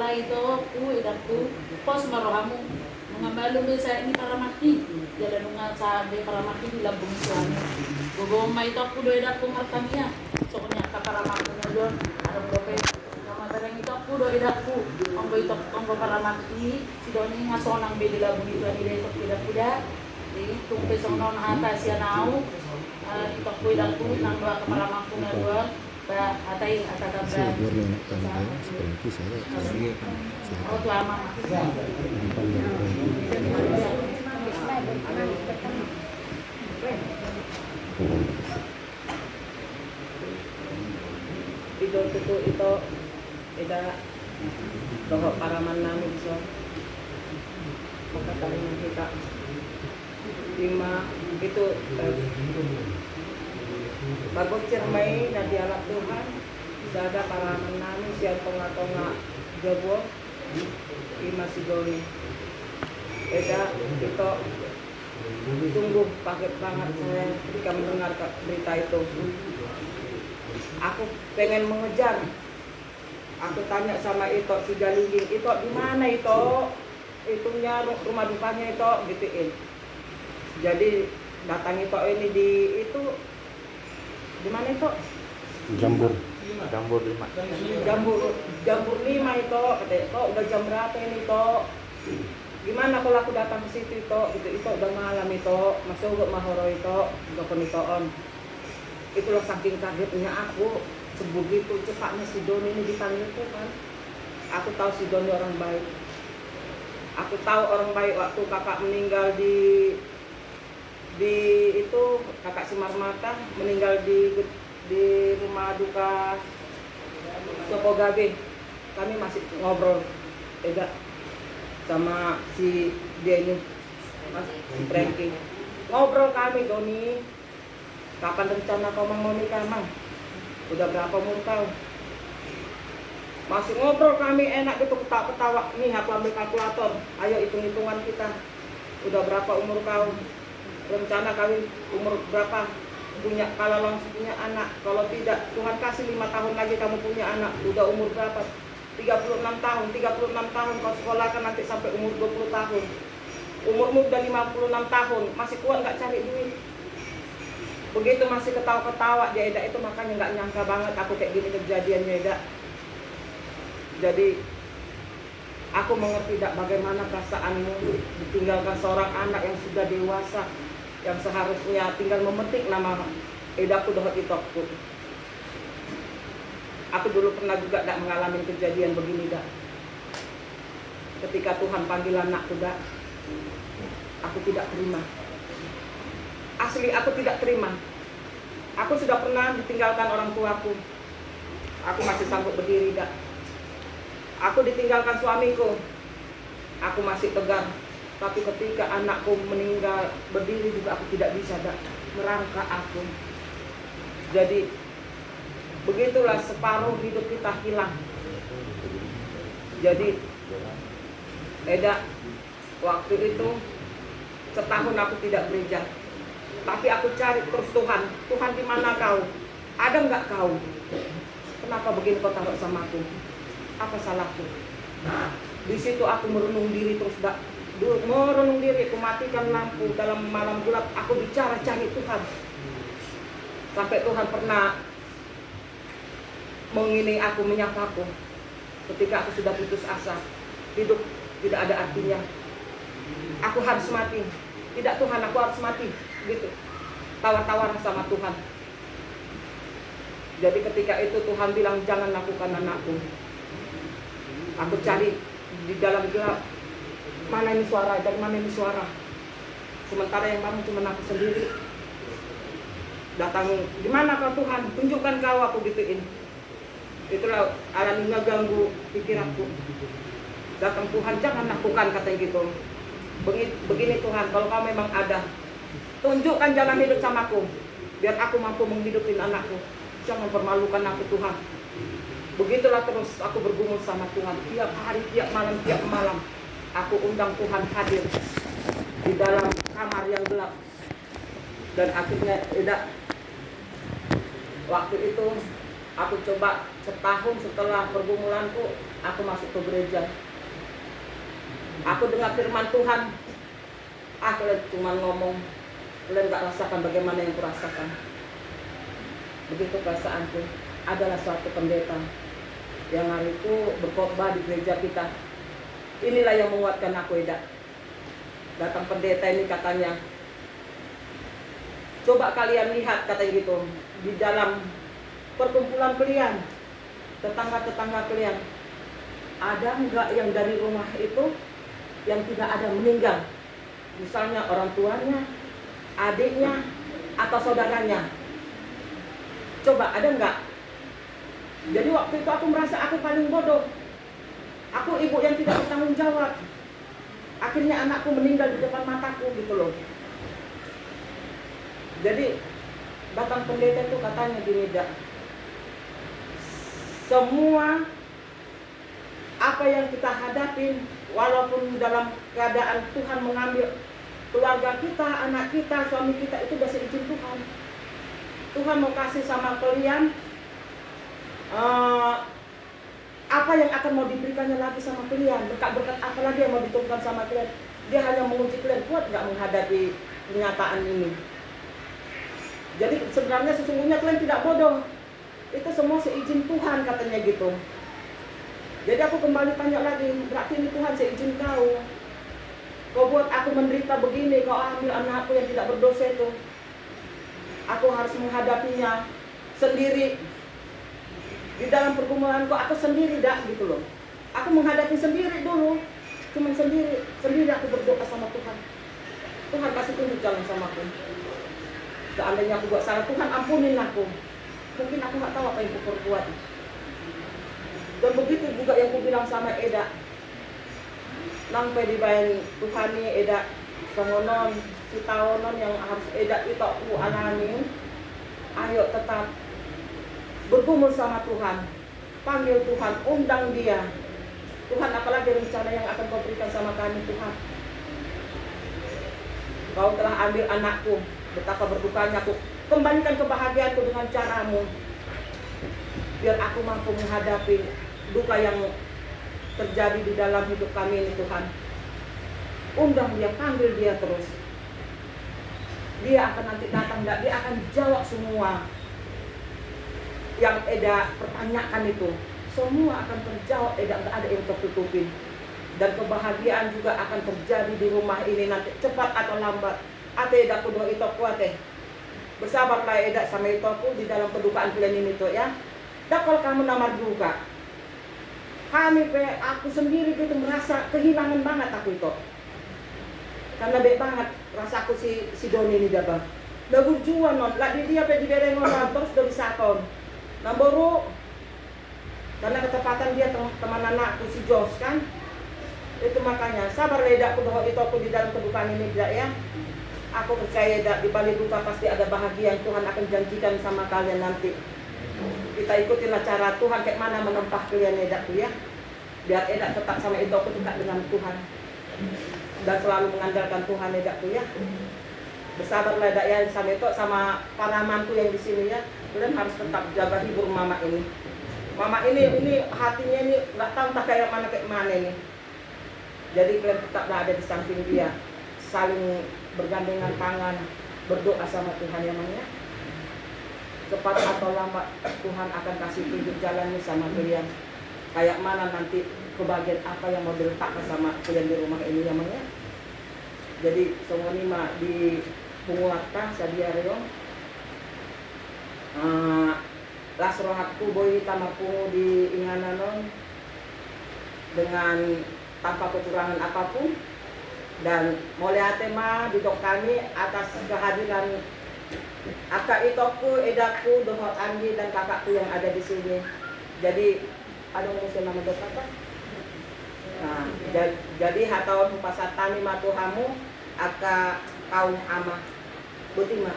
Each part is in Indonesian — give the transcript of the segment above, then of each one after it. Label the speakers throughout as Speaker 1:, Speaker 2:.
Speaker 1: ala itu ku idakku pos marohamu mengambalu bisa ini para mati jalan nunga sabe para mati di labung suami gogong mai itu aku do idakku martamia soalnya ka para mati ngadon ada berapa nama barang itu aku do idakku onggo para mati sidoni ngasonang be di labung itu ani itu tidak kuda di tumpe sonon hata sianau itu aku idakku nang dua para mati ngadon atai atata
Speaker 2: saya keluar anak tangga seperti saya
Speaker 1: oh tu ama itu ida doho paraman namin so makataling kita lima itu bagus cermai dan dialog Tuhan ada paraman namin siya tonga-tonga jabo lima sigori eda itu sungguh paket banget saya ketika mendengar berita itu. Aku pengen mengejar. Aku tanya sama itu si Jalinging, itu di mana itu? Itunya rumah dukanya itu gituin. Jadi datang itu ini di itu di mana itu?
Speaker 2: Jambur 5.
Speaker 1: Jambur 5 itu. Kok udah jam berapa ini toh? Gimana kalau aku datang ke situ itu udah malam itu masuk ke mahoro itu udah penitoan. Itulah saking kagetnya aku sebegitu cepatnya si Doni ini dipanggil Tuhan. Aku tahu si Doni orang baik. Aku tahu orang baik waktu kakak meninggal di itu kakak Semar Mata meninggal di rumah duka Sopogabe. Kami masih ngobrol sama si dia ini si Frankie. Ngobrol kami Doni. Kapan rencana kau mau nikah mang? Udah berapa umur kau? Masih ngobrol kami enak gitu ketawa-ketawa. Nih aku ambil kalkulator. Ayo hitung-hitungan kita. Udah berapa umur kau? Rencana kawin umur berapa? Kalau langsung punya anak. Kalau tidak Tuhan kasih 5 tahun lagi kamu punya anak. Udah umur berapa? 36 tahun. 36 tahun kau sekolah kan nanti sampai umur 20 tahun. Umurmu udah 56 tahun. Masih kuat nggak cari duit? Begitu masih ketawa-ketawa dia Eda itu makanya nggak nyangka banget aku kayak gini kejadiannya Eda. Jadi aku mengerti tidak bagaimana perasaanmu ditinggalkan seorang anak yang sudah dewasa yang seharusnya tinggal memetik nama Edaku dohot itokku. Aku dulu pernah juga tidak mengalami kejadian begini dak. Ketika Tuhan panggil anakku dak, aku tidak terima. Asli aku tidak terima. Aku sudah pernah ditinggalkan orang tuaku. Aku masih sanggup berdiri dak. Aku ditinggalkan suamiku. Aku masih tegar. Tapi ketika anakku meninggal berdiri juga aku tidak bisa dak. Merangkak aku. Jadi begitulah separuh hidup kita hilang. Jadi Eda waktu itu setahun aku tidak gereja. Tapi aku cari terus Tuhan. Tuhan di mana kau? Ada nggak kau? Kenapa begini kau taruh sama aku? Apa salahku? Di situ aku merenung diri terus merenung diri. Aku matikan lampu dalam malam gelap. Aku bicara cari Tuhan. Sampai Tuhan pernah mengiring aku, menyapaku. Ketika aku sudah putus asa, hidup tidak ada artinya. Aku harus mati. Tidak Tuhan, aku harus mati. Gitu. Tawar-tawar sama Tuhan. Jadi ketika itu Tuhan bilang jangan lakukan anakku. Aku cari di dalam gelap. Mana ini suara? Dari mana ini suara? Sementara yang bangun cuma aku sendiri. Datang, di mana kau Tuhan? Tunjukkan kau, aku gituin. Itulah alaminya ganggu pikiranku. Datang Tuhan, jangan lakukan katanya gitu. Begini Tuhan, kalau kau memang ada, tunjukkan jalan hidup sama aku, biar aku mampu menghidupin anakku. Jangan permalukan aku Tuhan. Begitulah terus aku bergumul sama Tuhan. Tiap hari, tiap malam, aku undang Tuhan hadir di dalam kamar yang gelap. Dan akhirnya waktu itu aku coba setahun setelah pergumulanku, aku masuk ke gereja. Aku dengar firman Tuhan. Kalian cuma ngomong, kalian gak rasakan bagaimana yang kurasakan. Begitu perasaanku. Adalah suatu pendeta yang hari itu berkhotbah di gereja kita. Inilah yang menguatkan aku, Eda. Datang pendeta ini katanya, coba kalian lihat, katanya gitu, di dalam perkumpulan kalian, tetangga-tetangga kalian, ada enggak yang dari rumah itu yang tidak ada meninggal? Misalnya orang tuanya, adiknya, atau saudaranya. Coba ada enggak? Jadi waktu itu aku merasa aku paling bodoh. Aku ibu yang tidak bertanggung jawab. Akhirnya anakku meninggal di depan mataku gitu loh. Jadi datang pendeta itu katanya gini, Dak, semua apa yang kita hadapi, walaupun dalam keadaan Tuhan mengambil keluarga kita, anak kita, suami kita, itu udah seizin Tuhan. Tuhan mau kasih sama kalian apa yang akan mau diberikannya lagi sama kalian, berkat-berkat apa lagi yang mau ditumpahkan sama kalian. Dia hanya menguji kalian kuat nggak menghadapi kenyataan ini. Jadi sebenarnya sesungguhnya kalian tidak bodoh. Itu semua seizin Tuhan, katanya gitu. Jadi aku kembali tanya lagi, berarti ini Tuhan seizin kau. Kau buat aku menderita begini, kau ambil anakku yang tidak berdosa itu. Aku harus menghadapinya sendiri. Di dalam pergumulanku aku sendiri, Dak, gitu loh. Aku menghadapi sendiri dulu. Cuman sendiri aku berdoa sama Tuhan. Tuhan kasih tunjuk jalan sama aku. Seandainya aku buat salah, Tuhan ampunin aku. Mungkin aku gak tahu apa yang aku perbuat. Dan begitu juga yang aku bilang sama Eda. Nampai dibayang Tuhan nih Eda songonon, si taonon yang harus Eda itu aku alami. Ayo tetap bergumul sama Tuhan. Panggil Tuhan, undang dia. Tuhan, apalagi rencana yang akan kau berikan sama kami, Tuhan. Kau telah ambil anakku, betapa berdukanya aku. Kembalikan kebahagiaanku dengan caramu. Biar aku mampu menghadapi duka yang terjadi di dalam hidup kami ini, Tuhan. Undang dia, panggil dia terus. Dia akan nanti datang, dia akan jawab semua yang Eda pertanyakan itu. Semua akan terjawab, Eda, gak ada yang tertutupin. Dan kebahagiaan juga akan terjadi di rumah ini nanti, cepat atau lambat. Ate Eda kudo itu kuate. Bersabarlah Eda sama itu aku di dalam kedukaan kalian ini tuh ya. Dan kalau kamu namar duka, aku sendiri gitu merasa kehilangan banget aku itu. Karena baik banget rasa aku si Doni ini dapat. Udah berjuang non, lah di dia di berengon terus dari saton. Namboru karena ketepatan dia teman anakku si Jos kan. Itu makanya sabar Eda aku doa itu aku di dalam kedukaan ini tidak ya. Aku percaya Eda di balik duka pasti ada bahagia yang Tuhan akan janjikan sama kalian nanti. Kita ikutinlah cara Tuhan kayak mana menempah kalian Eda tuh ya. Biar Eda tetap sama itu aku dekat dengan Tuhan. Dan selalu mengandalkan Tuhan Eda tuh ya. Bersabarlah Eda ya sama itu sama para mantu yang di sini ya. Kalian harus tetap jaga hibur mama ini. Mama ini hatinya ini nggak tahu entah kayak mana ini. Jadi kalian tetaplah ada di samping dia, saling bergandengan tangan, berdoa sama Tuhan ya namanya. Cepat atau lambat Tuhan akan kasih tunjuk jalannya sama kalian. Kayak mana nanti kebahagiaan apa yang mau diletakkan sama kalian di rumah ini ya namanya. Jadi semua ini mah di penguatkan sadiario. Lasrohatku boy tamaku di ingananon dengan tanpa kekurangan apapun dan mulai tema duduk kami atas kehadiran akak itoku, edaku, dohot Andi dan kakakku yang ada di sini. Jadi ada musuh nama dokter. Nah, jadi hatau pasatani matuhamu aka kaum ama butima.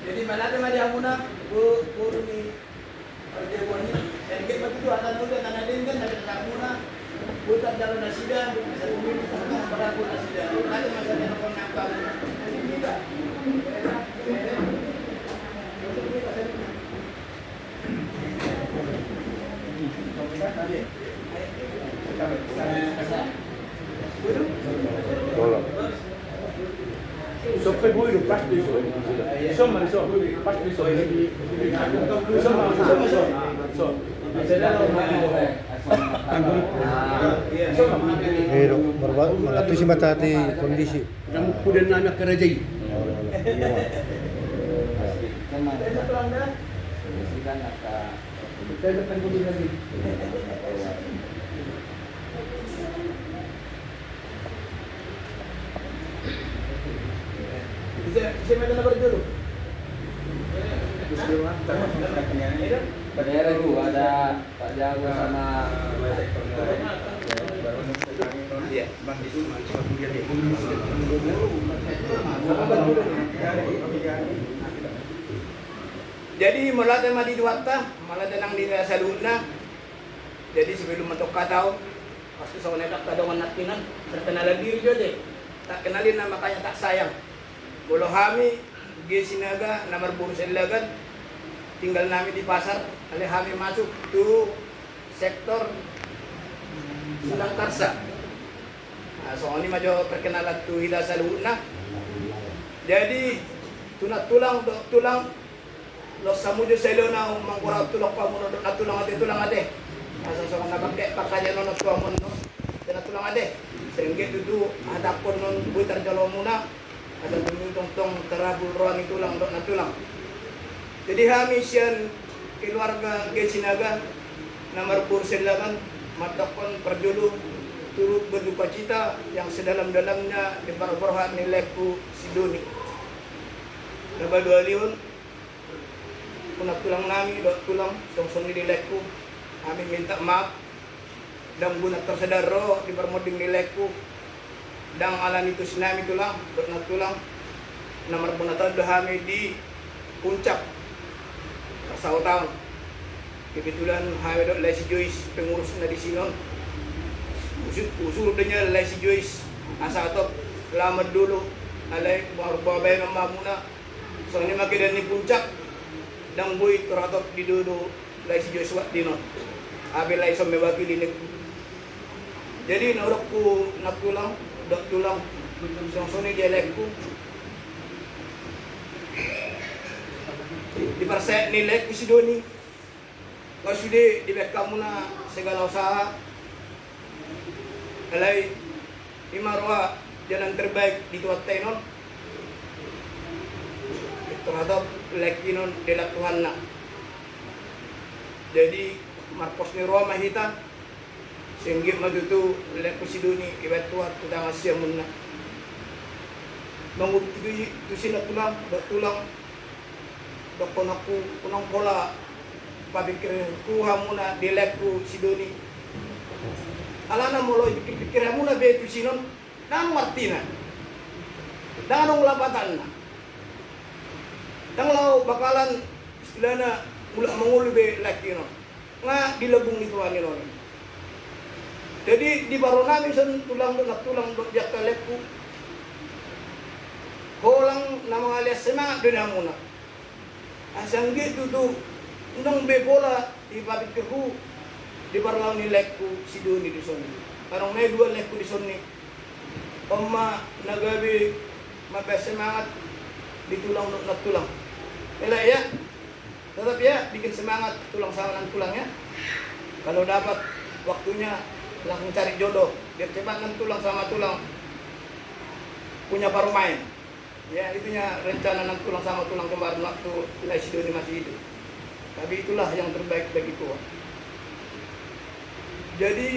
Speaker 3: Jadi malah ada dia muna guru ni dia ni dan kita begitu ada nuda tanah dengan ada tak muna buat jalan nasida satu minit pada aku nasida ada masalah yang kau nampak ini tidak
Speaker 2: Tolong.
Speaker 4: So poi voi lo fate insomma fate so
Speaker 2: Pero mga si mata di kondisi.
Speaker 4: kamu kuda nanya kerajai
Speaker 3: Bisa main nomor dulu.
Speaker 5: Pada era itu ada Pak Jago sama
Speaker 3: Iya. Jadi mula tema di Duatta, malah tenang di Saluna. Jadi sebelum mentok katau, pasti saya nedak kadang nakinan, terkenalan diri juga. Tak kenalin nama makanya tak sayang. Kalau kami Gesinaga nomor Burselagan tinggal nami di pasar, oleh kami masuk tuh sektor Sulang Karsa. Nah, soalnya maju perkenalan tuh Hila Saluna. Jadi tulang lo samujo selona mangkura tulang pamuno na tulang ate. Asa sa kana pakai pakaya no tua mon no. Tena tulang ate. Sehingga itu ada pun non butar jalo muna. Ada tong terabul ruang tulang na tulang. Jadi kami sian keluarga Gesinaga nomor Burselagan matakon perjulu turut berduka cita yang sedalam-dalamnya di barbarha nilaiku Sidoni. Dapat 2 liun punah tulang nami, tulang song nilaiku. Kami minta maaf dan guna tersedaro di bermoding nilaiku dan alan itu sinami tulang, tulang nomor bunatan kami di puncak Kasau tahun. Kebetulan kami dok Lesi Joyce pengurus di Sinon. Usul denya Lesi Joyce asa atau lama dulu alai bawa nama muna. Soalnya makin di puncak dan boy teratok di dulu Lesi Joyce wak dinon. Abi lai so mewakili nek. Jadi norokku nak tulang, dok tulang song dialekku. Di parse nilai ku Sidoni. Kau sudah di backup muna segala usaha. Alai imarwa jalan terbaik di tuat tenon. Terhadap lekinon delak Tuhan nak. Jadi Marcos ni Roa mahita singgit madutu leku Sidoni ibat tuat tudang Asia muna. Manggut tu sila tulang, dokon aku kunang pola papikir ku hamuna dilekku Sidoni. Alana mulai pikir hamuna be tu sinon nang Martina. Dan nang lapatan na. Dang lau bakalan istilahna mula mangulu be laki no. Nga dilebung ni tuan ni no. Jadi di baro namin sa tulang dok jakka lekku. Holang na mga alias semangat din hamuna. Asang gitu tuh undang be bola di papikirku di barlaw ni lekku Sidoni di soni. Karong may 2 lekku di soni. Oma nagabi mapesemangat di tulang na tulang. Ela ya. Tetap ya bikin semangat tulang sama tulangnya. Kalau dapat waktunya langsung cari jodoh biar cepat tulang sama tulang punya baru main. Ya itunya rencana nanti tulang sama tulang kemarin waktu Lesi Sidoni masih hidup. Tapi itulah yang terbaik bagi Tuhan. Jadi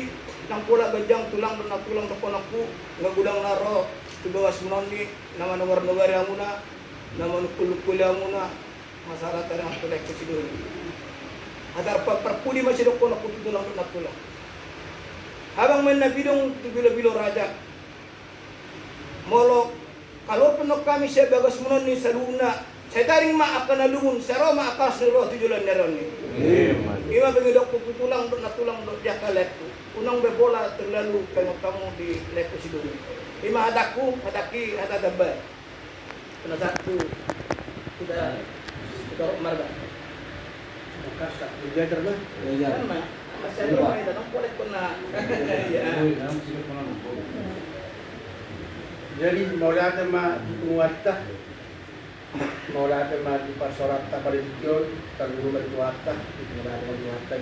Speaker 3: nang pola gajang tulang dan tulang tekon aku ngagudang naro tugawas menoni nama nomor yang muna nama nukul yang muna masalah terang aku Lesi Sidoni. Agar perpuli masih tekon aku tulang dan tulang. Habang main nabidong bilo raja molok. Kalau penok kami saya bagas menon ni saluna, saya taring ma akan alungun, sero ma akan sero tujulan neron ni. Ima pengidok tulang dok jaka lekku. Unang bebola terlalu penok kamu di lekku Sidoni. Ima hadaku, hadaki, hadadaba. Kena satu kita marga.
Speaker 4: kasta belajar mah
Speaker 3: Kan ma Masyado pa ito, nang kulit ko na.
Speaker 4: Jadi maulata ma tunguatta, maulata ma di pasoratta pada dikion, tanggung bertuatta, maulata ma tuatta.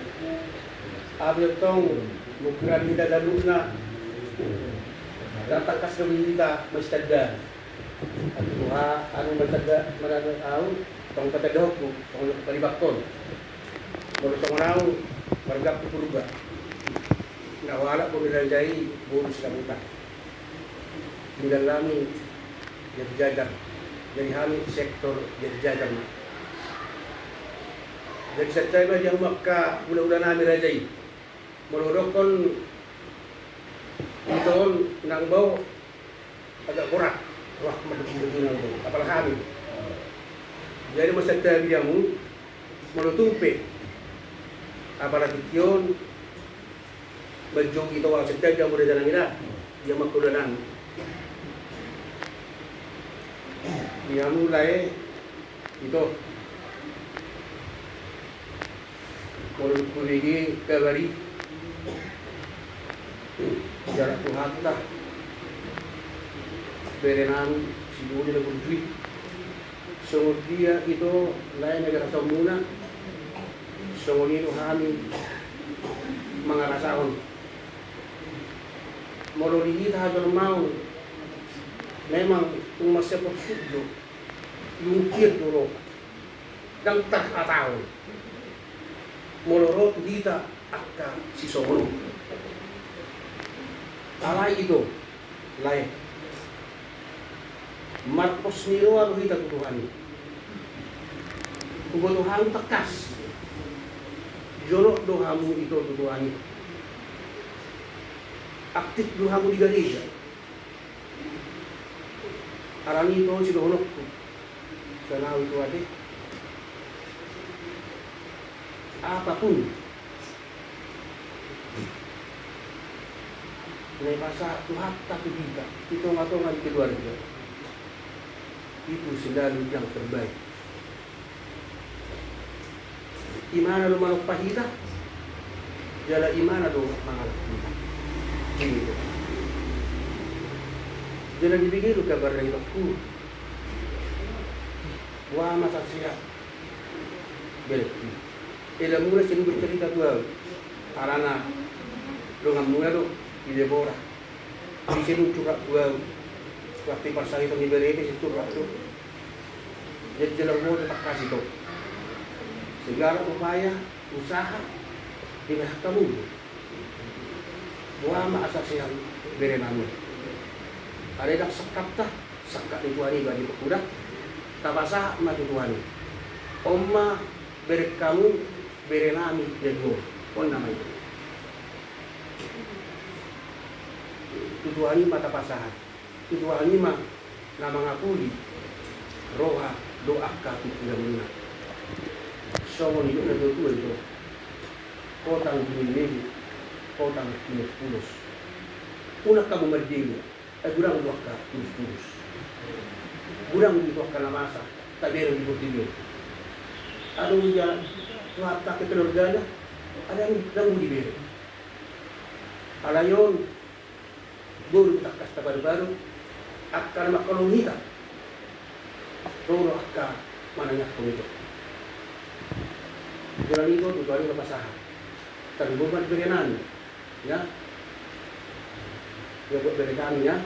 Speaker 4: Abi tong mukiran kita daluna, dapat kasih kita mestada. Anu anu mestada mana tahu, tong kata doku, tong kalibakon. Baru tong warga purba. Nawala ko nilalay bonus na utang. Tinggal kami jadi jajar, jadi kami sektor jadi jajar na. Jadi setiap yang Makkah bulan-bulan kami rajai, melurukkan itu nang bau agak kurang, wah mendukung nang bau, apalagi kami. Jadi masa tabiamu menutupi, apalagi kion berjogi itu orang setiap yang boleh jalan kita, dia makulunan. Dia mulai itu mulut kuligi kabari jarak tuhatta berenan si dulu dia berdui so dia itu lain negara semuna so ini kami mengarasakan mulut ini tak mau memang masih bersyukur yungkir dulu dan tak tahu molorot kita akan si solo alai itu lain marpos niro aku kita tutuhan kebutuhan tekas jorok dohamu itu tutuhan aktif dohamu di gereja arani itu si dohonokku sana itu ada apapun Nai masa Tuhan tapi kita hitung-hitungan keluarga itu selalu yang terbaik. Imana lo manok pahita, jala imana lo mangalak kita. Gitu. Jala dibigay lo kabar na ilokku. Wah masa siya. Belki. Ilang mula sino bercerita gua. Arana lo ngamuna lo di Deborah. Di sini curhat gua. Waktu pas saya itu ngiberede itu waktu. Jadi jalan gua tetap kasih tuh. Segala upaya, usaha tidak kamu. Wama asasihan berenamu. Ada dak sekap tah, sekap itu hari bagi pekudak. Tabasa mati tuani. Omma berek kamu berenami dego. Pon nama itu. Tujuani mata pasahan. Tujuani mah nama ngapuli. Roha doa kapi tidak menang. Soal itu ada dua itu. Kotang ini, kotang pulus. Una kamu merdeka. Gurang dua ka pulus. Gurang di dua masa. Tak beres di butinya. Ada ujian tuh tak kekeluarganya. Ada yang dalam di beres. Alayon guru tak kasta baru-baru akan makolong kita. Roro akan mananya pun itu. Jalan itu tujuan ke pasahan. Tanggungan berenan, ya. Ya buat berenan ya.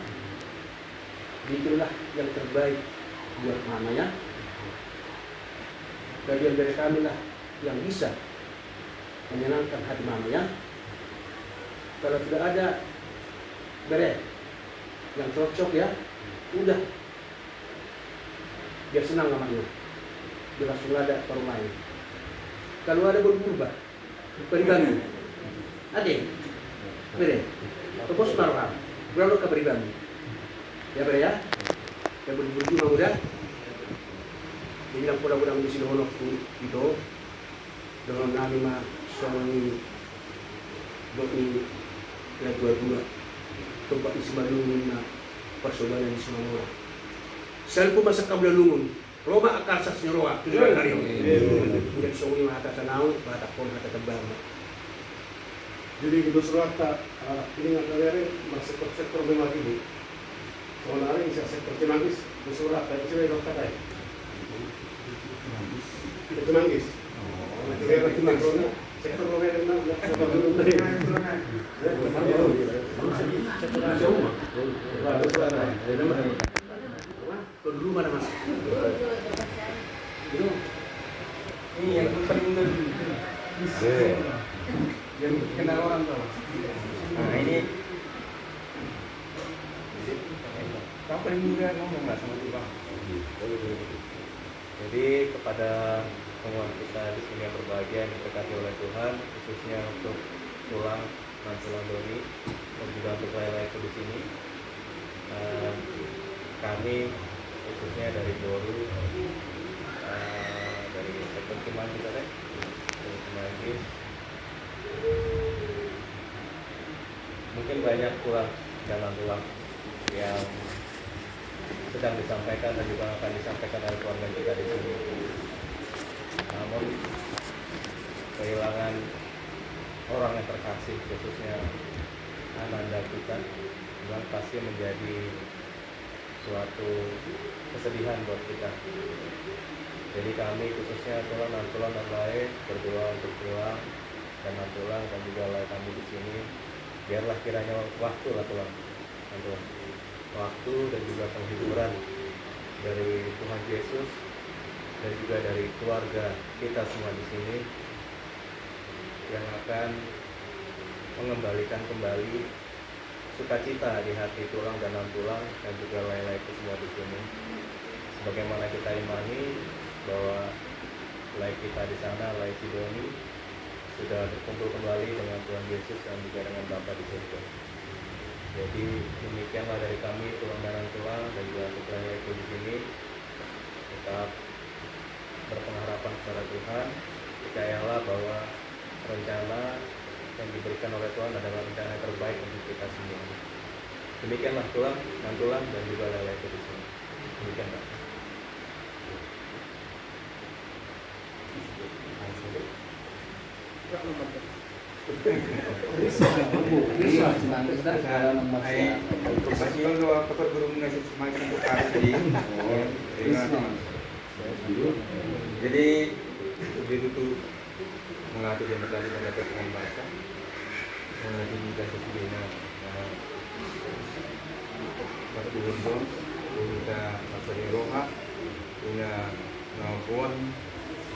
Speaker 4: Itulah yang terbaik buat mamanya. Dan yang berenan lah yang bisa menyenangkan hati mamanya. Kalau sudah ada bere yang cocok ya, udah biar senang namanya. Dia langsung ada permain. Kalau ada berubah, peribadi, ada, bere, atau bos marah, berapa ke peribadi, ya bere ya, yang berubah udah, jadi yang pulang-pulang di sini honok itu, dengan nami mah suami, doi, ya dua-dua, tempat isi balungun na persoalan di semua orang. Sel pun masa kamu lungun. Roma akal sa sinoroa, tujuan dari Jadi sungguh mata sa naon, mata pun kata tebang. Jadi itu surat ini nggak kalian sektor memang ini. Sebenarnya bisa sektor Cimanggis, itu surat tapi sudah dokter ya. Itu Cimanggis. Daerah Cimanggis. Sektor memang sektor dulu mana mas?
Speaker 5: Ini yang paling yang kenal orang tuh. Nah ini kamu paling muda ngomong nggak sama Tuhan? Jadi kepada semua kita di sini yang berbahagia yang diberkati oleh Tuhan, khususnya untuk tulang Doni dan juga untuk lain-lain di sini. Kami khususnya dari Boru, dari sektor Cimanggis dari Cimanggis, mungkin banyak tulang yang sedang disampaikan dan juga akan disampaikan oleh keluarga kita di sini. Namun kehilangan orang yang terkasih, khususnya ananda kita, memang pasti menjadi suatu kesedihan buat kita. Jadi kami khususnya tulang dan lain berdoa untuk tulang dan juga lain kami di sini. Biarlah kiranya waktu waktu dan juga penghiburan dari Tuhan Yesus dan juga dari keluarga kita semua di sini yang akan mengembalikan kembali sukacita di hati tulang dan juga lain-lain semua di sini. Sebagaimana kita imani bahwa lain kita di sana, lain Sidoni sudah berkumpul kembali dengan Tuhan Yesus dan juga dengan Bapa di surga. Jadi demikianlah dari kami tulang dan juga untuk lain di sini. Tetap berpengharapan kepada Tuhan, percayalah bahwa rencana yang diberikan oleh Tuhan adalah rencana yang terbaik untuk kita semua. Demikianlah tulang dan juga lain-lain di sini. Demikian Pak.
Speaker 6: Informasi lo apa guru mengasih semakin untuk jadi jadi begitu tuh mengatur yang tadi mendapat dengan bahasa mengatur juga sesuatu waktu untuk kita masih roha punya kemampuan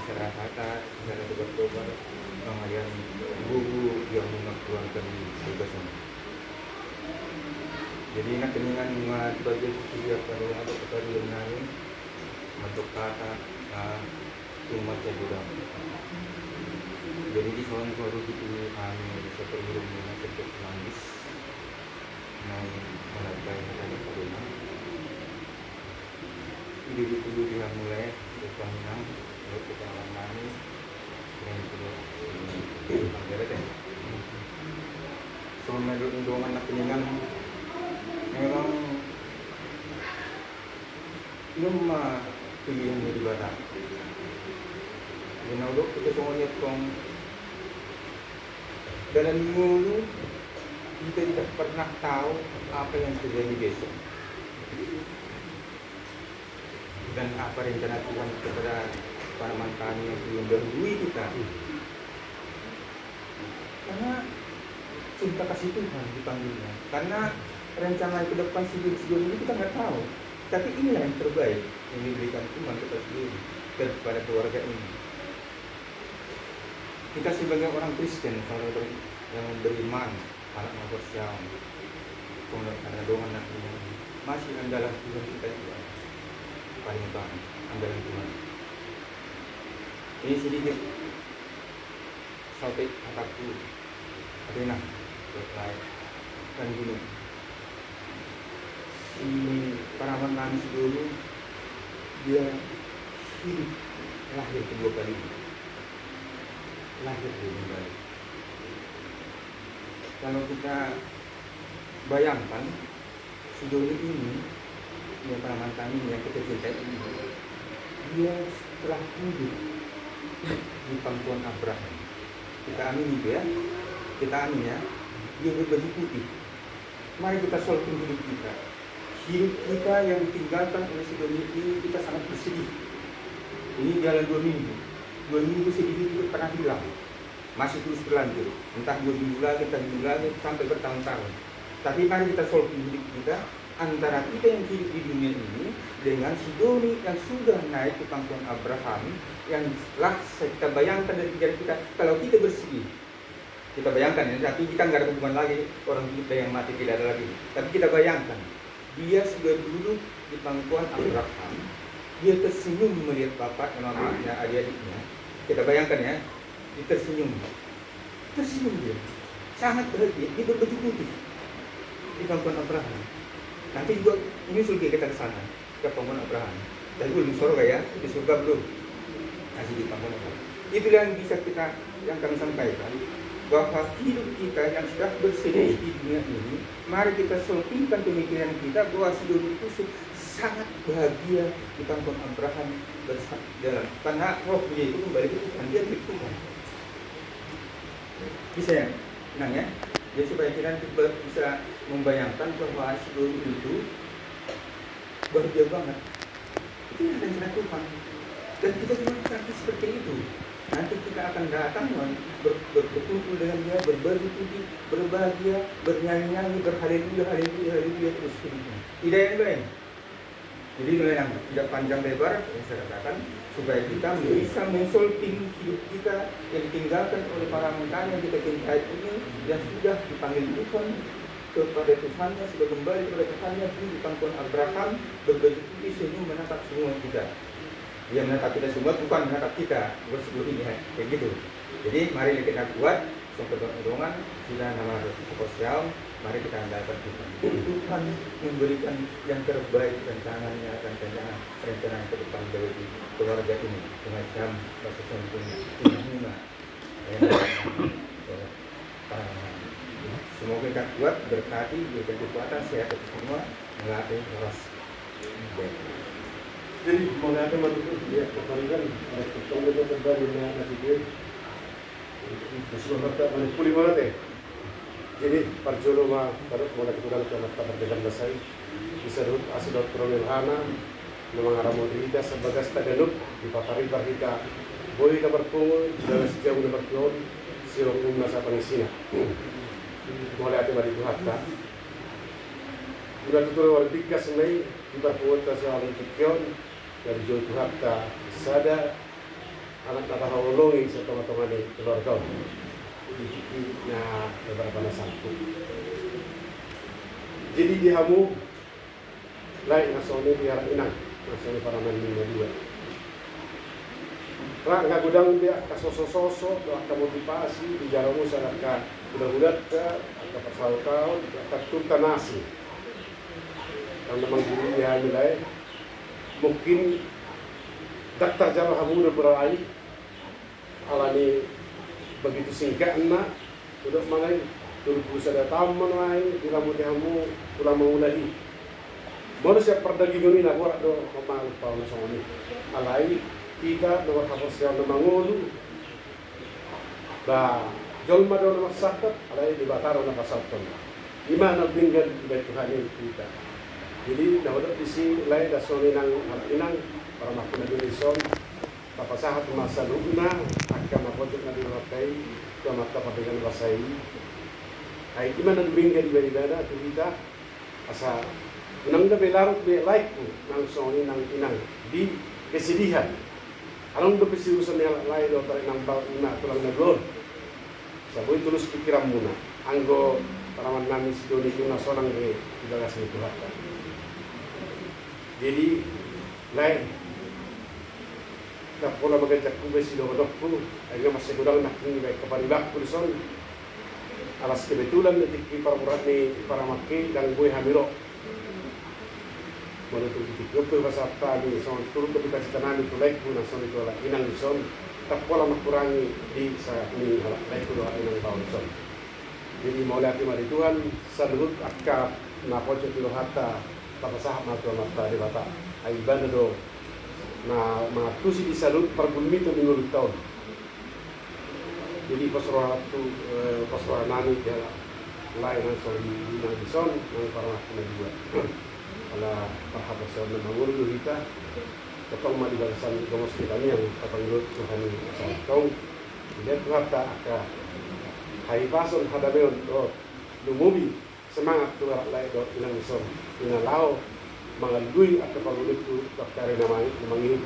Speaker 6: secara kata secara bertobat pengajian guru yang mengakukan tugas ini. Jadi nak keningan mga bagian sudah kalau ada kepada lain untuk kata umat yang juga. Jadi di kawan baru itu kami seperti belum mengajar Cimanggis melakukan ada pada ide itu dia mulai berpanjang lalu kita mengalami yang itu anggaran deh. So menurut anak peningan memang belum pilihan di barat. Ginawdo kita semuanya kong dalam minggu kita tidak pernah tahu apa yang terjadi besok dan apa rencana Tuhan kepada para mantan yang belum dahului kita. Karena cinta kasih Tuhan dipanggilnya. Karena rencana ke depan sebelum ini kita nggak tahu. Tapi inilah yang terbaik yang diberikan Tuhan kepada sendiri dan kepada keluarga ini. Kita sebagai orang Kristen kalau yang beriman, anak manusia, karena doa anak ini masih andalan Tuhan kita juga paling utama andalan Tuhan. Ini sedikit sampai kataku arena berkait dan gini. Para menangis dulu dia hidup lahir kedua kali. Lahir kembali. Kalau kita bayangkan sejauh ini dia para mantan ini yang kita cintai ini dia telah hidup di pangkuan Abraham. Kita amin itu ya. petaninya, dia berbaju putih. Mari kita solving hidup kita. Hidup kita yang ditinggalkan oleh si Doni ini, kita sangat bersedih. Ini jalan 2 minggu. 2 minggu sedih itu pernah hilang. Masih terus berlanjut. Entah 2 minggu lagi, entah minggu lagi, sampai bertahun-tahun. Tapi mari kita solving hidup kita antara kita yang hidup di dunia ini dengan si Doni yang sudah naik ke pangkuan Abraham, yang telah kita bayangkan dari pikiran kita, kalau kita bersedih, kita bayangkan ya, tapi kita nggak ada hubungan lagi orang hidup dan yang mati, tidak ada lagi. Tapi kita bayangkan, dia sudah duduk di pangkuan Abraham, dia tersenyum melihat bapak, mamanya, adik-adiknya. Kita bayangkan ya, dia tersenyum dia, sangat bahagia, dia berbaju putih di pangkuan Abraham. Nanti juga menyusul kita ke sana, ke pangkuan Abraham. Dan belum di surga ya, di surga belum, masih di pangkuan Abraham. Itulah yang bisa kita, yang kami sampaikan, bahwa hidup kita yang sudah bersedih di dunia ini, mari kita solvingkan pemikiran kita bahwa si Doni itu sangat bahagia di pangkuan Abraham berjalan, karena roh dia itu kembali ke Tuhan, dia milik Tuhan. Bisa ya, tenang ya. Jadi supaya kita bisa membayangkan bahwa si Doni itu bahagia banget. Itu yang rencana Tuhan. Dan kita cuma praktis seperti itu. Nanti kita akan datang berkumpul dengan dia, berbaju putih, berbahagia, bernyanyi-nyanyi, berhaleluya, haleluya, haleluya terus hidupnya. Tidak yang lain. Jadi itulah yang tidak panjang lebar yang saya katakan, supaya kita bisa mensolving hidup kita yang ditinggalkan oleh para mentari yang kita cintai ini, yang sudah dipanggil Tuhan kepada Tuhannya, sudah kembali kepada Tuhannya di pangkuan Abraham, berbaju putih senyum menatap semua kita. Dia menatap kita semua, bukan menatap kita, sebelum ini kayak gitu. Jadi mari kita kuat, sampai dorongan sudah nama sosial, mari kita andalkan Tuhan. Tuhan memberikan yang terbaik rencananya, rencana yang ke depan bagi keluarga ini, semacam bahasa sempurna, bunga. Semoga kita kuat, berkati, berikan kekuatan, sehat untuk semua, melatih waras.
Speaker 2: Jadi mengapa itu dia keparikan ada ketemu terbaru dengan nasihat. Sebab tak boleh pulih banget. Jadi parjolo ma tarut mulai keturunan ke mata perdagangan dasai diserut asidot prolilhana memang arah modrida sebagai staganuk di papari kita boleh kabar pungu dalam sejauh dapat pion sirong masa pangisina mulai ada bari tuhatta juga tutur wal bikas mai di parpungu tasawal pion dari jauh tuhatta sada anak kata hawolongin sa tong-tongani keluarga na beberapa nasangkut. Jadi dihamu lain nasoni biar inang nasoni para manima dua. Rak nggak gudang dia kasoso-soso, ada motivasi di jaramu sadaka budak-budak ada pasal kau, ada turta nasi. Karena memang dia nilai mungkin daftar jarah hamu udah berai alani begitu singkat enak udah mulai turun pusat taman lain diramu hamu pulang mengulahi mana siap perdagangan ini nak buat do mamal paul soni alai kita nomor hapus yang mangulu bah jolma do nomor sakat alai di bataro nomor sakat gimana tinggal di Tuhan kita jadi dah udah isi lain dah soni nang inang para makna dirison papasahat masa lugna akan mapojok na dirotai ke mata pabegan basai ay gimana dubingga di beribadah tu kita asa nang da belarut be like ku nang soni nang inang di kesedihan along do pesirusan yang lain do tarik nang bau ina tulang negor saboy tulus pikiran muna anggo paraman nami sidoni kuna sonang be dibagas ni Tuhan jadi lain tak pola magajak ko besi do dokku ay nga masih kurang nak ni baik kepada kulison alas kebetulan detik para murat ni para makke dan boy hamiro mo to titik ko bahasa tadi son turun ke kita tanani to like na son itu la inang son tak pola makurangi di sa ni halak like do inang baon son jadi maulati mari Tuhan salut akka na pojo tilo hatta papasahap na to mata di bata ay ibadah do na matusi di salut per bulmito minggu tahun Jadi pasrohan nani dia lain ang soli ng bison ng parang na juga. Ala perhapasan ng mangurdo kita katong malibansan gamos kita yang kapanggot Tuhan sa tong dia Tuhan ta ka haibason hadameon do lumubi semangat tuwa lai do ilang bison inalao mga luy at kapagulit ko pagkari naman mangihip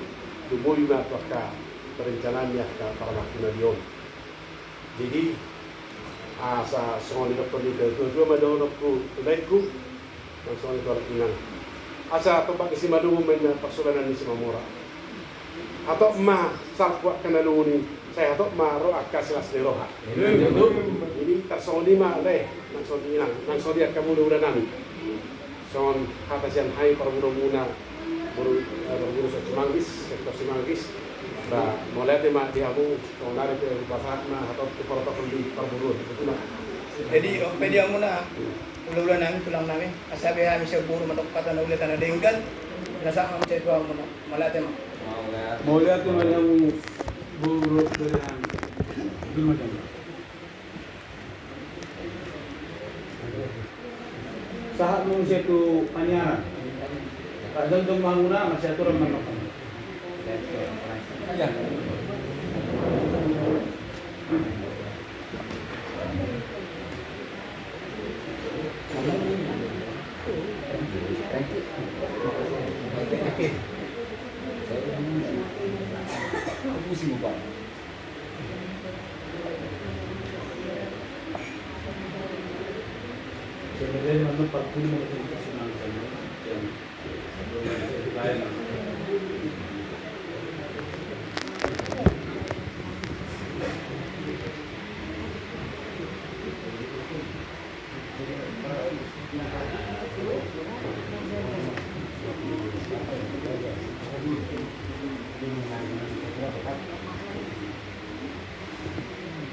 Speaker 2: lumubi na pagka perencanaan niya ka para na diyon. Jadi sa songon ni Dr. Liga dua madorok ko tulaiku ng songon ito ang inang asa tobak si madungo men pagsulanan ni si Mamura ato ma sarkwa kanaluni saya ato ma ro akasilas ni roha ini tak songon lima leh ng songon inang ng songon dia kamu udah nami songon kata siang hai para muna baru sa Cimanggis sektor Cimanggis nah, mulai tema diamu sonari te basahat na atau protokol di parburu itu na.
Speaker 3: Jadi pwede mo na ulo-ulo namin, tulang namin. Asabi namin siya puro matukpatan na ulit na denggan. Nasama mo siya ito mo na malate mo.
Speaker 4: Maulihat naman yung burot dari namin. Hindi maganda. Sahat mo siya ito panyaran. Kadang itong manguna, masya ito rin manok. Ya. Pusing mo ba? Sebenarnya memang pagpuli mo ito kasi ng kanya. Yan.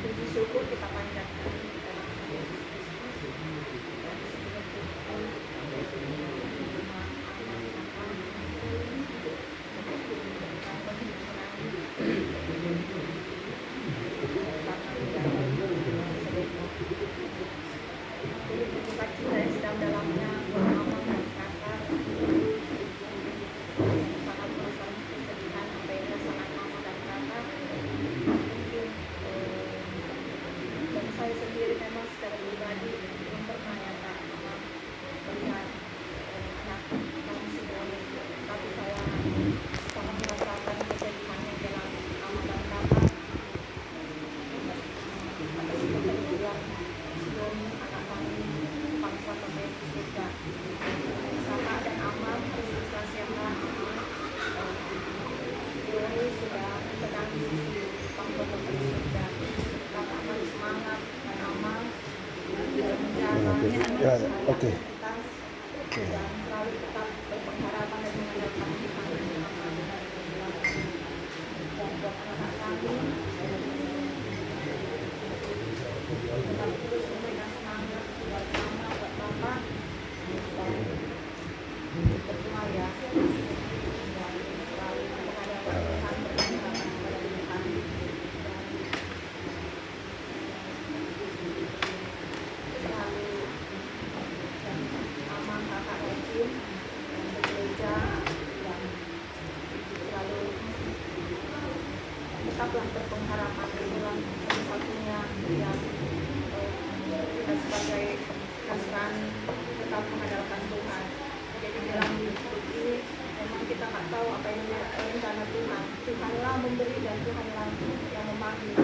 Speaker 7: Puji syukur kita panjatkan. Sukacita yang sedang dalamnya beramal dan kata sangat merasakan kesedihan apa yang sangat mama dan kata dan saya sendiri memang secara pribadi belum pernah ya Kak melihat anak kami sebelum tapi saya sangat merasakan kesedihannya dalam mama dan kata atas keperluan sebelum anak kami bangsa sampai di surga kakak dan amal ilustrasikan ini sudah sedang di sisi bangsa sampai di surga kakak amal semangat dan amal menjaga
Speaker 4: oke.
Speaker 7: dan selalu tetap berpengharapan dan mengandalkan Tuhan dan buat anak kami tetap terus memberikan semangat buat mama, buat bapak dan berdoa ya dan selalu mengandalkan Tuhan, berpengharapan kepada Tuhan dan selalu dan mama, kakak rajin dan bekerja dan selalu tetaplah berpengharapan dalam satu-satunya yang kita sebagai Nasrani tetap mengandalkan Tuhan. Jadi dalam hidup ini memang kita nggak tahu apa yang rencana Tuhan. Tuhanlah memberi dan Tuhanlah yang memanggil.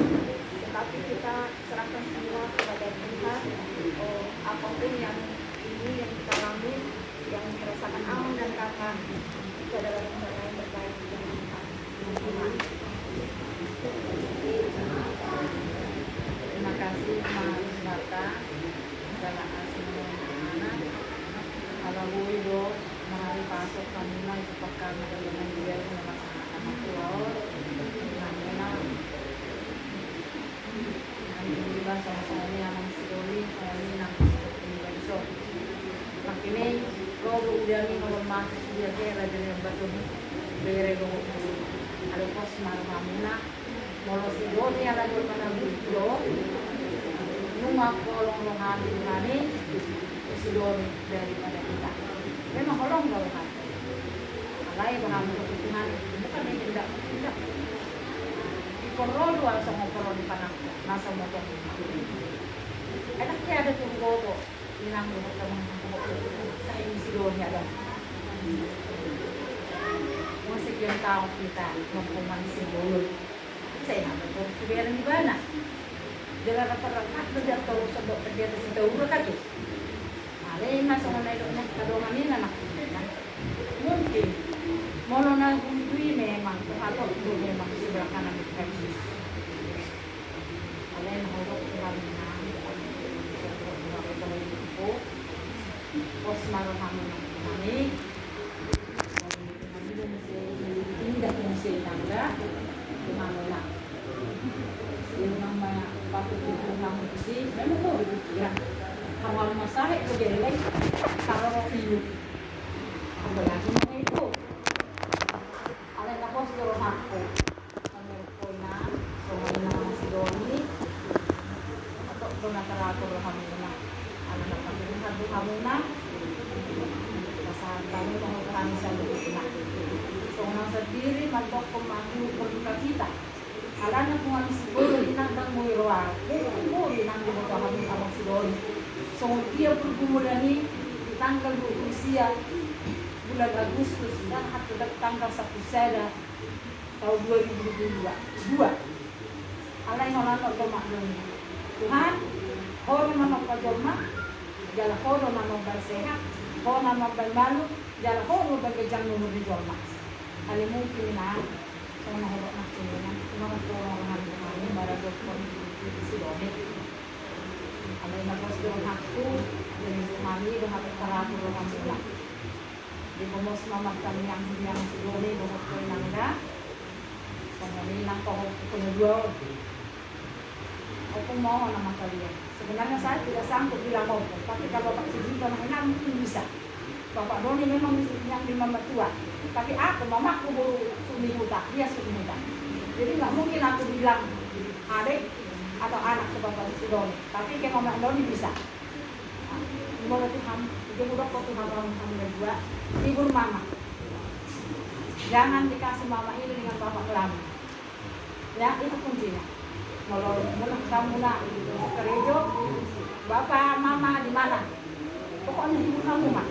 Speaker 7: Tetapi kita serahkan semua kepada Tuhan. Apapun yang ini yang kita alami, yang dirasakan aman dan kakak, itu adalah rencana yang terbaik dengan Tuhan. Terima kasih Mas Bata, segala semua anak. Kalau Wido mahari pasok kanina itu pekan dengan dia memang anak keluar. Alhamdulillah sama-sama yang sidoli ini nang besok. Makini kalau udah nih kalau masuk dia ke raja yang batu bere go ada pos marmamuna
Speaker 8: Molo si Doni ala do manabutlo nunga kolong longan ngani si Doni daripada kita. Memang kolong longan. Alai bahang kebutuhan bukan ini tidak. Korol luar sama korol di panang nasa motor. Enaknya ada tunggu tuh, inang dulu sama saya isi Doni ada. Sekian tahun kita mempunyai simbol. Saya nak betul sudah di mana? Dengan rata-rata belajar terus sebab kerja di situ urut aja. Ada masuk menaiknya kadongan ini anak mungkin mau nang kuntui memang atau itu memang sebelah kanan kaki. Ada yang mau kurang nang pos malu kamu nani. Tidak mesti tangga kemana lah yang nama patut diulang itu sih memang kok berpikiran awal masalah itu jadi lagi kalau review apalagi mau itu ada tak bos dorong aku pemerintah soalnya masih Doni atau donatur aku kamu nak anak kamu nak pasal kamu mau kami selalu nak soalnya sendiri mantok pemangku berduka cita. Alanya kung ano siguro inandang mo iroa, mo inandang mo kami abang siguro. So dia bergumulani tanggal 20 bulan Agustus dan hingga tanggal 1 tahun 2022. Alay mo lang pagdoma nun. Tuhan, horo naman pagdoma, jala horo naman bersehat, horo naman bermalu, jala horo bergajang nunod di dorma. Mungkin na sa mga hubak na sila mga turong namin para doon si Doni. Alay na po doon ako, doon kami, doon ako karado doon kami lang. Di po mas mamag kami ang si Doni, doon ako nangga. Sa mga lang po ako pinagwaw. Ako mo naman kalian. Sebenarnya saya tidak sanggup bilang mau, tapi kalau Pak Sijinta mengenal mungkin bisa. Bapak Doni memang yang di mama tua, tapi aku, mamaku baru suni muda, dia suni muda. Jadi nggak mungkin aku bilang adik atau anak ke Bapak Doni, tapi ke Mama Doni bisa. Gimana Tuhan, dia udah kok Tuhan kamu berdua, ibu mama. Jangan dikasih mama ini dengan bapak lama. Ya, itu kuncinya. Kalau kamu nak gereja, bapak mama di mana? Pokoknya ibu kamu mah.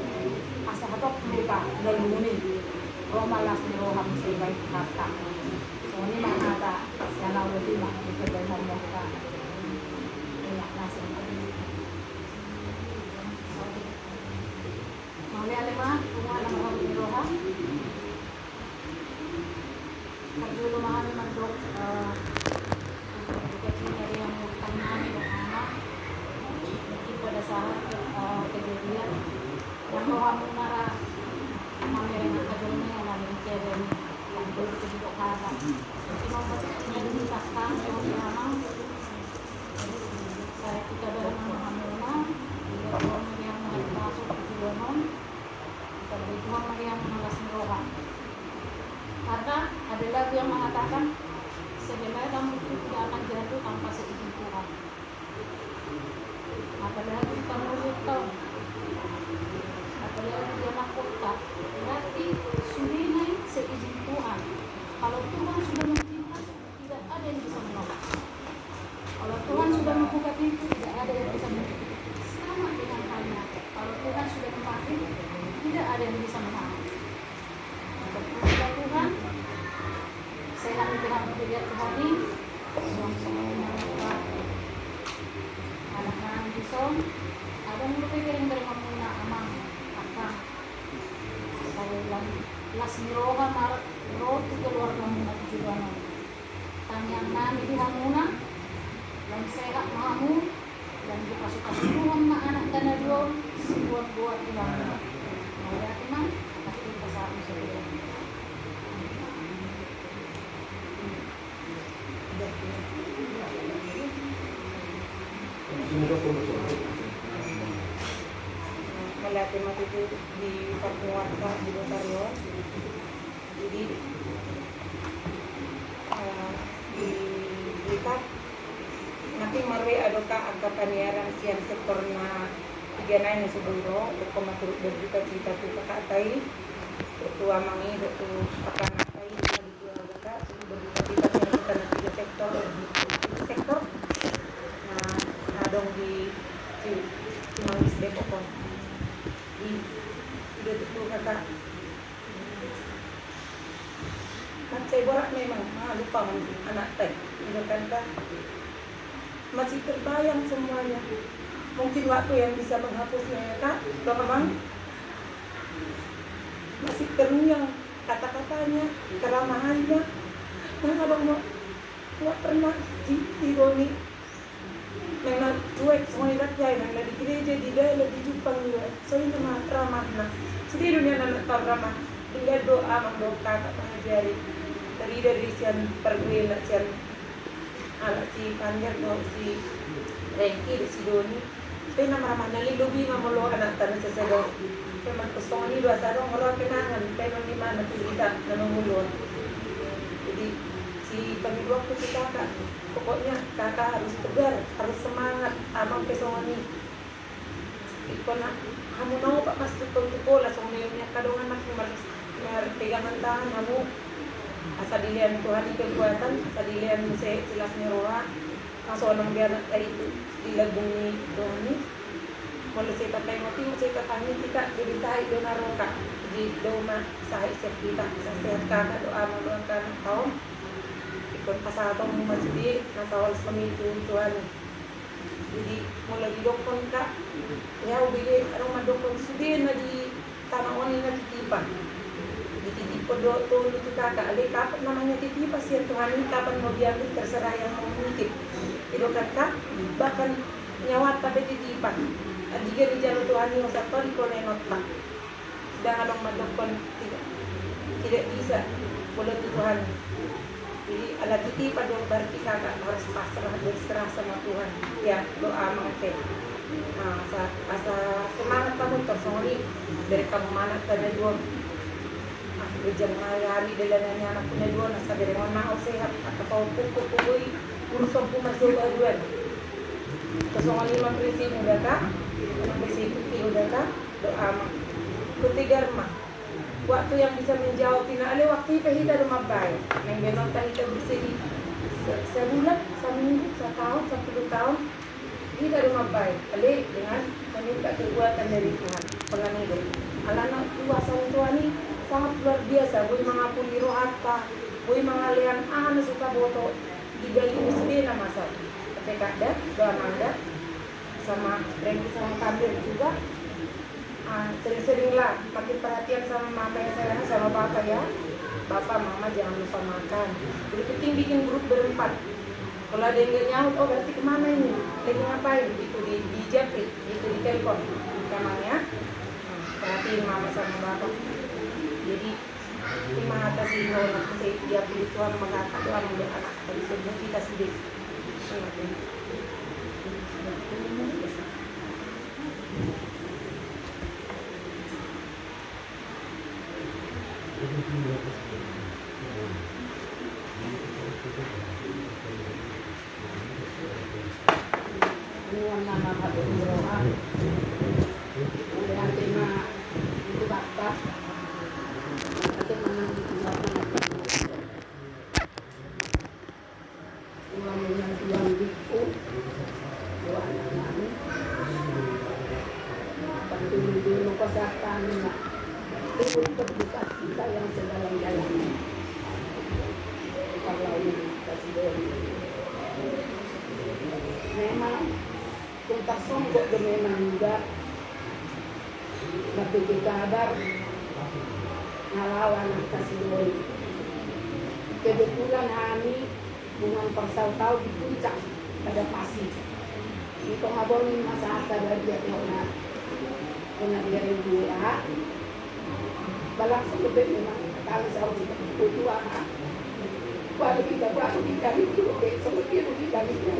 Speaker 8: Asa hatok lupa nalunguni Roma las ni roham sebay kata so ni manata sana udah lima itu dari ngomong ka enak nasi mau lihat mah rumah nama roham roham dulu mah mandok kecil dari yang utama di anak mungkin pada saat kejadian yang roham nara mamere na kadone na ni kere ni ang dulu ko kara ino ba ni kasang yo yamang saya kita dalam hamilna Tuhan yang masuk ke dalam kalau Tuhan yang mengalas roham karena ada lagu yang mengatakan sebenarnya kamu tidak akan jatuh tanpa seizin Tuhan apalagi kita menurut tahu apalagi dia mahkota berarti sudah seizin Tuhan kalau Tuhan sudah mengizinkan tidak ada yang bisa menolak kalau Tuhan sudah membuka pintu tidak ada yang bisa menutup sama dengan halnya kalau Tuhan sudah memakai tidak ada yang bisa menahan kepada Tuhan sehat Tuhan melihat Tuhan ini anak-anak bisa ada yang berpikiran dari mempunyai amang apa saya bilang las miroha marat rotu keluar namuna juga tanyang nani di hamuna dan sehat mahamu dan dikasih Tuhan na anak dan dua buat di hamuna mau lihat emang pasti pasal sebenarnya
Speaker 1: melatih mati itu di pertemuan di notarion jadi di kak naking marwe ado ka agka paniaran siang sektor na tiganay na suburo ko maturut berduka cita tu kakatay tu amangi tu pakanatay na dito ka berduka cita kita na tiga sektor na nadong di Mangis Depok ko di itu kakak at sa ibarat memang lupa anak teh kan masih terbayang semuanya. Mungkin waktu yang bisa menghapusnya ya kak, memang masih terngiang kata-katanya, keramahannya. Nah abang nggak pernah si Doni memang cuek semua rakyat, memang di gereja di dalam di Jepang juga. So ini mah ramah nah. Sedih dunia anak ramah. Tinggal doa mendoa kakak mengajari. Dari sian perguilan sian anak si Panjar do si Rengki si Doni saya nama ramah nali lubi mamolo anak tanah sesedong memang kosong ini dua sarong orang kenangan pero ni mana tu tidak nanungulon jadi si kami waktu si kakak pokoknya kakak harus tegar harus semangat amang kesongan ini ikona kamu tahu pak mas tukul langsung nilainya kadang anak pegangan tangan kamu asa dilihan Tuhan itu kekuatan, asa dilihan silasnya roha, masuk orang biar itu dilabungi Tuhan ini. Kalau saya pakai motif, saya kami kita jadi sahih dona roka di doma sahih kita sehat kakak doa mendoakan tahun ikut pasal atau masjid nasawal semi Tuhan. Jadi mulai didokon kak, ya ubile orang madokon sudah na di tanah oni na titipan. Dititip tuh itu kakak, ali kapan namanya titipas ya Tuhan ini kapan mau diambil terserah yang mau menitip. Itu kakak bahkan nyawa tapi titipan. Jika di jalur Tuhan ini satu di konenot pak. Sedang abang madokon tidak bisa boleh Tuhan. Jadi ala titipan dong berarti kakak harus pasrah berserah sama Tuhan. Ya doa mengakai. Nah, asa semangat kamu tersongli dari kamu mana tadi dua. Bejang hari dalannya anak punya dua nasa dari mana sehat atau pukul urusan masuk aduan 05 prinsip udah kak prinsip udah kak doa ketiga mah waktu yang bisa menjawab tina ale waktu itu kita rumah baik neng benon kita bersih sebulan seminggu setahun 10 tahun kita rumah baik ale dengan meminta kekuatan dari Tuhan penganidan alana kuasa Tuhan ini sangat luar biasa, boy mga puliro apa, boy mga lian na suka boto di gali muslim na masa. Tapi kada, doa manda sama Rengki sama Kabir juga sering-seringlah makin perhatian sama mama yang saya sama papa ya. Bapak mama jangan lupa makan. Jadi penting bikin grup berempat. Kalau ada yang nggak nyaut, oh berarti kemana ini? Lagi ngapain? Itu di Japri, itu di telepon. Namanya perhatiin mama sama bapak. Jadi terima kasih Allah dia pilih Tuhan mengangkat doa untuk anak dari semua kita sendiri.
Speaker 8: Nuwun nama Habib Roha. Udah terima itu bapak. Dulu kesehatan untuk buka kita yang sedalam-dalamnya. Kalau ini kasih memang kita songkok memang juga nabigi kabar ngalawan kasih doi. Kebetulan kami bungan persau-tau di puncak pada Pasir. Itu ngabonin masa ada dia kena dia dua balak sebetulnya memang kalau saya sudah dua kalau kita berapa dikali itu seperti itu dikali itu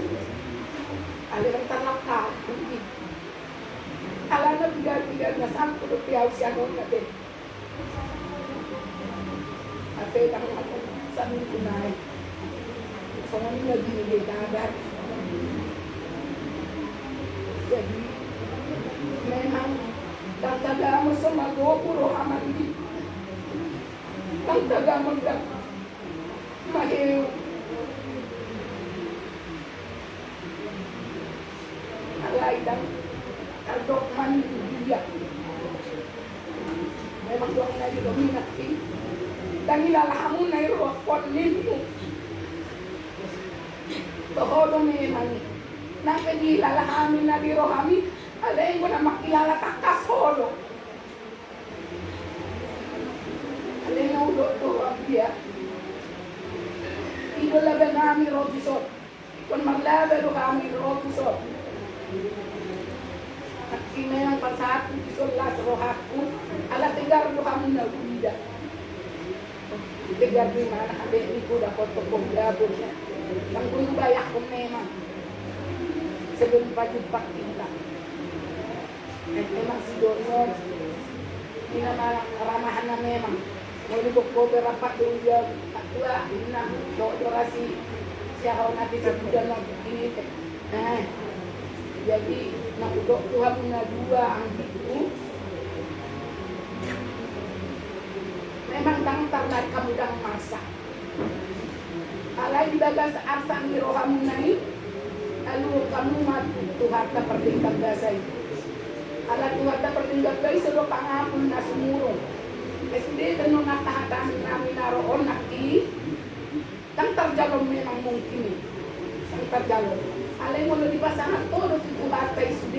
Speaker 8: aliran tanah kau mungkin alana biar nasam untuk piau sianon kate apa yang aku sambil naik
Speaker 1: Soalnya lagi di kadar. Jadi memang dan tagamo sa mago puro amandi. Ang tagamo da mahiw. Alay dan kardok man dia. Memang doang na di dominat kin. Dan ilalahamu na iruwakon ninyo. Todo memang nang pinilalahamin na di rohami, alay mo na makilala takas holo. Alay na ulo to ang dia. Ido laban nami rotisot. Ikon maglaban do kami rotisot. At kinayang pansahap kong isol las rohaku, ala tegar do kami na uida. Tegar do mana habe ni ko dapat pokong gabon niya. Ang bayak ko memang sebelum pagi kita. Dan memang si donor ini ramahan memang mau dibuka berapa dulu ya tua ina dorasi siapa nanti sebulan ini nah jadi nak udok Tuhan punya dua anggitku memang tangtar dari kamu dan masa alai dibagas arsan di rohamu nai lalu kamu mati Tuhan tak pertingkat dasai ala Tuhan tak pertingkat dasai sebab pangapun na sumurong SD dan ngatahatan namin naroon nakti tang terjalon memang mungkin tang terjalon alai mo di pasangan todo Tuhan tayo